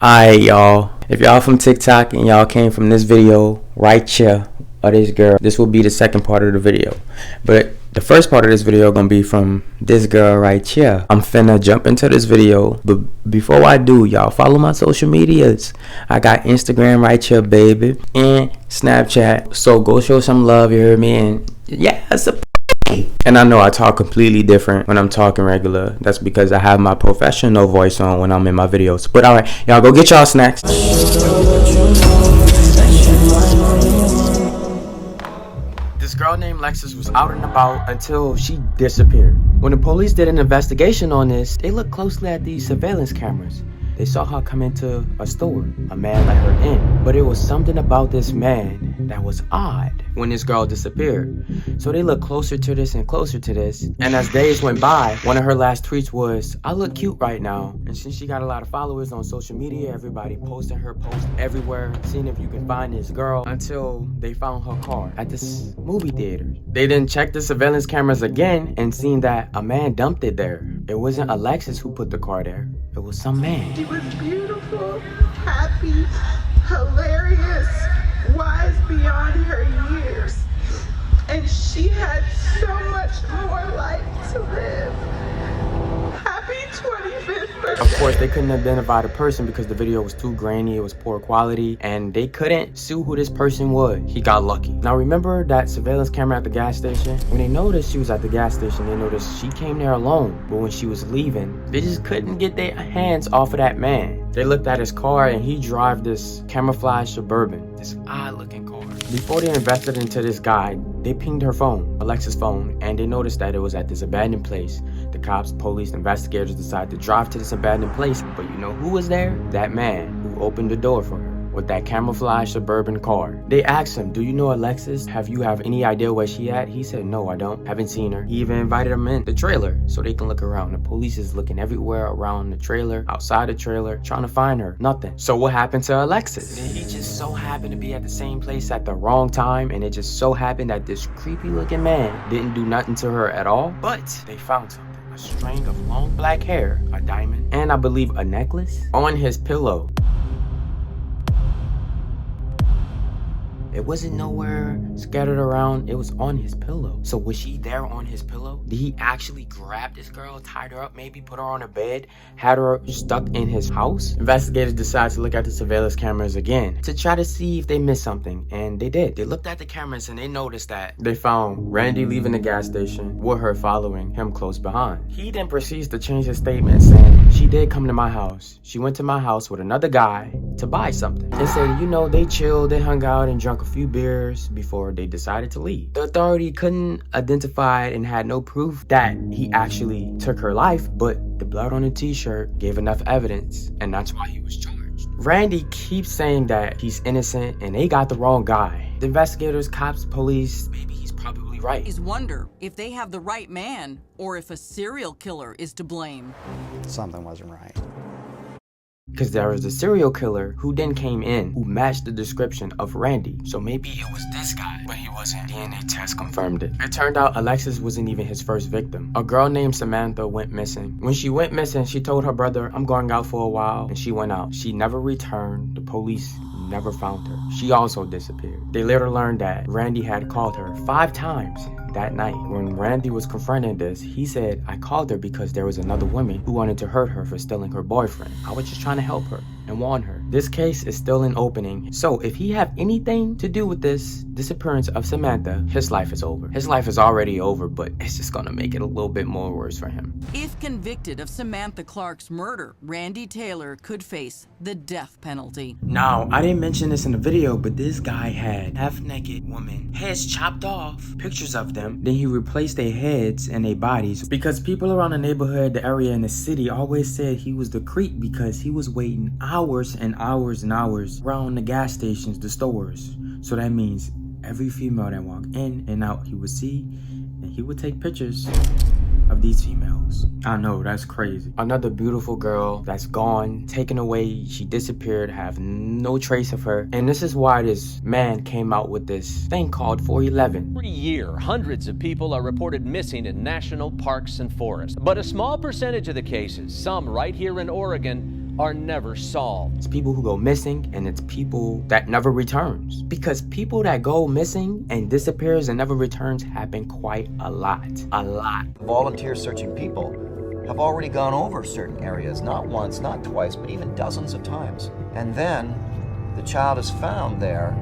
Alright, y'all. If y'all from TikTok and y'all came from this video right here of this girl, this will be the second part of the video. But the first part of this video gonna be from this girl right here. I'm finna jump into this video, but before I do, y'all follow my social medias. I got Instagram right here, baby, and Snapchat. So go show some love, you hear me? And yeah, it's a and I know I talk completely different when I'm talking regular. That's because I have my professional voice on when I'm in my videos. But alright, y'all go get y'all snacks. This girl named Lexus was out and about until she disappeared. When the police did an investigation on this, they looked closely at these surveillance cameras. They saw her come into a store. A man let her in. But it was something about this man that was odd when this girl disappeared. So they looked closer to this and closer to this. And as days went by, one of her last tweets was, "I look cute right now." And since she got a lot of followers on social media, everybody posting her post everywhere, seeing if you can find this girl, until they found her car at this movie theater. They then checked the surveillance cameras again and seen that a man dumped it there. It wasn't Alexis who put the car there. It was some man. She was beautiful, happy, hilarious, wise beyond her years. And she had so much more life to live. Happy 25th birthday. Of course, they couldn't identify the person because the video was too grainy, it was poor quality, and they couldn't see who this person was. He got lucky. Now remember that surveillance camera at the gas station? When they noticed she was at the gas station, they noticed she came there alone. But when she was leaving, they just couldn't get their hands off of that man. They looked at his car and he drove this camouflage Suburban, this odd looking car. Before they invested into this guy, they pinged her phone, Alexa's phone, and they noticed that it was at this abandoned place. The cops, police, investigators decided to drive to this abandoned place, but you know who was there? That man who opened the door for her with that camouflage Suburban car. They asked him, "Do you know Alexis? Have any idea where she at?" He said, "No, I don't. Haven't seen her." He even invited him in the trailer so they can look around. The police is looking everywhere around the trailer, outside the trailer, trying to find her. Nothing. So what happened to Alexis? He just so happened to be at the same place at the wrong time, and it just so happened that this creepy looking man didn't do nothing to her at all, but they found something. A string of long black hair, a diamond, and I believe a necklace on his pillow. It wasn't nowhere scattered around, it was on his pillow. So was she there on his pillow? Did he actually grab this girl, tied her up, maybe put her on a bed, had her stuck in his house? Investigators decided to look at the surveillance cameras again to try to see if they missed something, and they did. They looked at the cameras and they noticed that they found Randy leaving the gas station with her following him close behind. He then proceeds to change his statement saying, "She did come to my house. She went to my house with another guy to buy something." And said, you know, they chilled, they hung out and drank a few beers before they decided to leave. The authority couldn't identify and had no proof that he actually took her life, but the blood on the t-shirt gave enough evidence, and that's why he was charged. Randy keeps saying that he's innocent and they got the wrong guy. The investigators, cops, police, maybe he's probably right. Is wonder if they have the right man or if a serial killer is to blame. Something wasn't right. Because there was a serial killer who then came in who matched the description of Randy. So maybe it was this guy, but he wasn't. DNA test confirmed it. It turned out Alexis wasn't even his first victim. A girl named Samantha went missing. When she went missing, she told her brother, "I'm going out for a while," and she went out. She never returned. The police never found her. She also disappeared. They later learned that Randy had called her 5 times that night. When Randy was confronting this, he said, "I called her because there was another woman who wanted to hurt her for stealing her boyfriend. I was just trying to help her and warn her." This case is still in opening. So if he have anything to do with this disappearance of Samantha, his life is over. His life is already over, but it's just gonna make it a little bit more worse for him. If convicted of Samantha Clark's murder, Randy Taylor could face the death penalty. Now, I didn't mention this in the video, but this guy had half-naked women, heads chopped off, pictures of them. Then he replaced their heads and their bodies because people around the neighborhood, the area, and the city always said he was the creep because he was waiting hours and hours and hours around the gas stations, the stores. So that means every female that walked in and out, he would see, and he would take pictures of these females. I know, that's crazy. Another beautiful girl that's gone, taken away, she disappeared, have no trace of her. And this is why this man came out with this thing called 411. Every year, hundreds of people are reported missing in national parks and forests. But a small percentage of the cases, some right here in Oregon, are never solved. It's people who go missing, and it's people that never returns. Because people that go missing and disappears and never returns happen quite a lot. A lot. Volunteer searching people have already gone over certain areas, not once, not twice, but even dozens of times. And then the child is found there,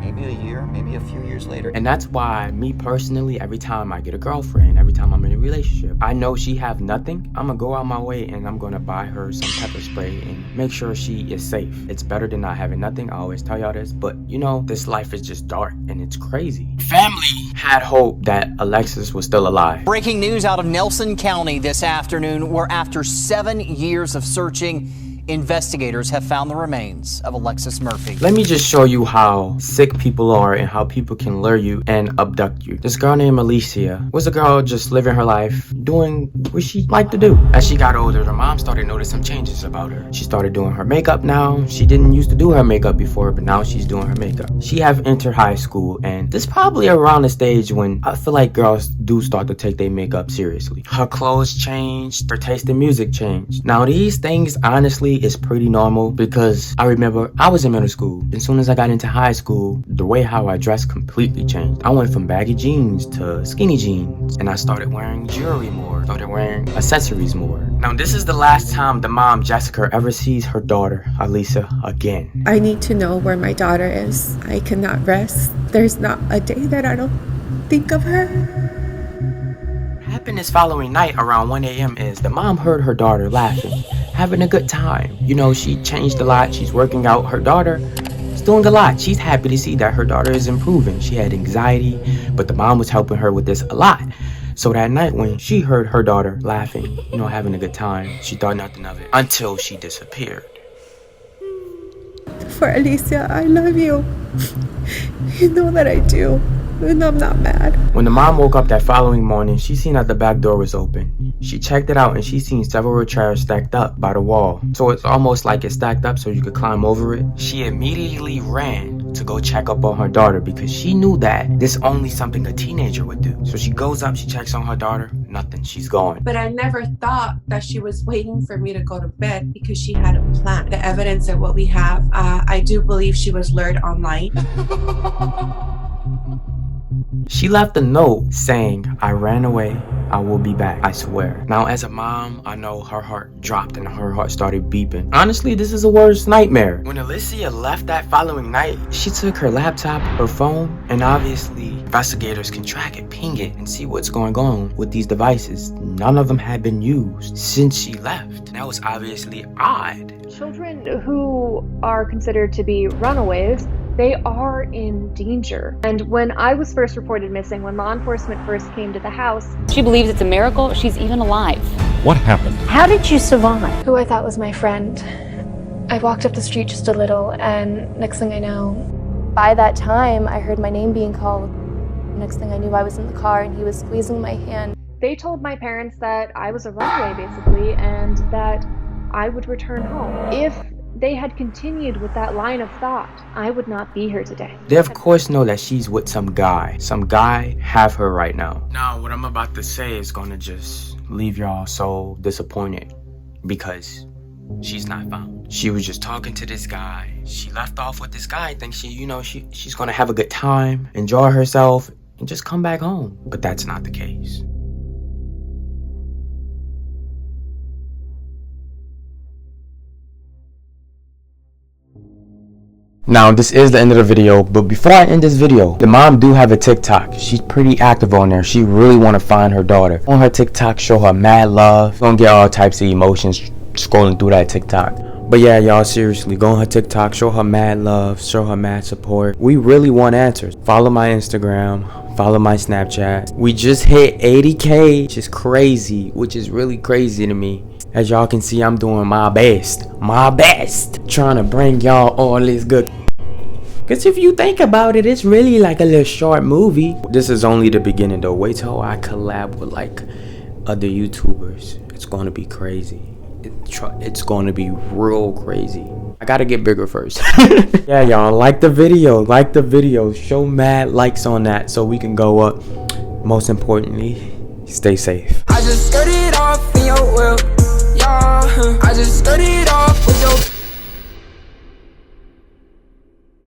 maybe a year, maybe a few years later. And that's why, me personally, every time I get a girlfriend, every time I'm in a relationship, I know she have nothing, I'm gonna go out my way and I'm gonna buy her some pepper spray and make sure she is safe. It's better than not having nothing. I always tell y'all this, but you know, this life is just dark and it's crazy. Family had hope that Alexis was still alive. Breaking news out of Nelson County this afternoon, where after 7 years of searching, investigators have found the remains of Alexis Murphy. Let me just show you how sick people are and how people can lure you and abduct you. This girl named Alicia was a girl just living her life, doing what she liked to do. As she got older, her mom started noticing some changes about her. She started doing her makeup now. She didn't used to do her makeup before, but now she's doing her makeup. She have entered high school, and this probably around the stage when I feel like girls do start to take their makeup seriously. Her clothes changed, her taste in music changed. Now these things, honestly, is pretty normal because I remember I was in middle school. As soon as I got into high school, the way how I dressed completely changed. I went from baggy jeans to skinny jeans, and I started wearing jewelry more, started wearing accessories more. Now this is the last time the mom, Jessica, ever sees her daughter, Alicia, again. I need to know where my daughter is. I cannot rest. There's not a day that I don't think of her. Happened this following night around 1 a.m. is the mom heard her daughter laughing, having a good time. You know, she changed a lot. She's working out. Her daughter is doing a lot. She's happy to see that her daughter is improving. She had anxiety, but the mom was helping her with this a lot. So that night when she heard her daughter laughing, you know, having a good time, she thought nothing of it until she disappeared. For Alicia, I love you. You know that I do. And I'm not mad. When the mom woke up that following morning, she seen that the back door was open. She checked it out and she seen several chairs stacked up by the wall. So it's almost like it's stacked up so you could climb over it. She immediately ran to go check up on her daughter because she knew that this only something a teenager would do. So she goes up, she checks on her daughter, nothing, she's gone. But I never thought that she was waiting for me to go to bed because she had a plan. The evidence of what we have, I do believe she was lured online. She left a note saying, "I ran away, I will be back, I swear." Now as a mom, I know her heart dropped and her heart started beeping. Honestly, this is a worst nightmare. When Alicia left that following night, she took her laptop, her phone, and obviously investigators can track it, ping it, and see what's going on with these devices. None of them had been used since she left. That was obviously odd. Children who are considered to be runaways, they are in danger. And when I was first reported missing, when law enforcement first came to the house, she believes it's a miracle she's even alive. What happened? How did you survive? Who I thought was my friend. I walked up the street just a little, and next thing I know, by that time, I heard my name being called. Next thing I knew, I was in the car and he was squeezing my hand. They told my parents that I was a runaway, basically, and that I would return home. If they had continued with that line of thought, I would not be here today. They of course know that she's with some guy. Some guy have her right now. Now what I'm about to say is gonna just leave y'all so disappointed because she's not found. She was just talking to this guy. She left off with this guy, thinks she's gonna have a good time, enjoy herself, and just come back home. But that's not the case. Now, this is the end of the video, but before I end this video, the mom do have a TikTok. She's pretty active on there. She really want to find her daughter. On her TikTok, show her mad love. You're gonna get all types of emotions scrolling through that TikTok. But yeah, y'all, seriously, go on her TikTok, show her mad love, show her mad support. We really want answers. Follow my Instagram, follow my Snapchat. We just hit 80K, which is crazy, which is really crazy to me. As y'all can see, I'm doing my best, trying to bring y'all all this good. Because if you think about it, it's really like a little short movie. This is only the beginning though. Wait till I collab with like other YouTubers. It's going to be crazy. It's going to be real crazy. I gotta get bigger first. Yeah, y'all, like the video, show mad likes on that so we can go up. Most importantly, stay safe. I just skirt it off in your whip, yeah. I just skirt it off. yo,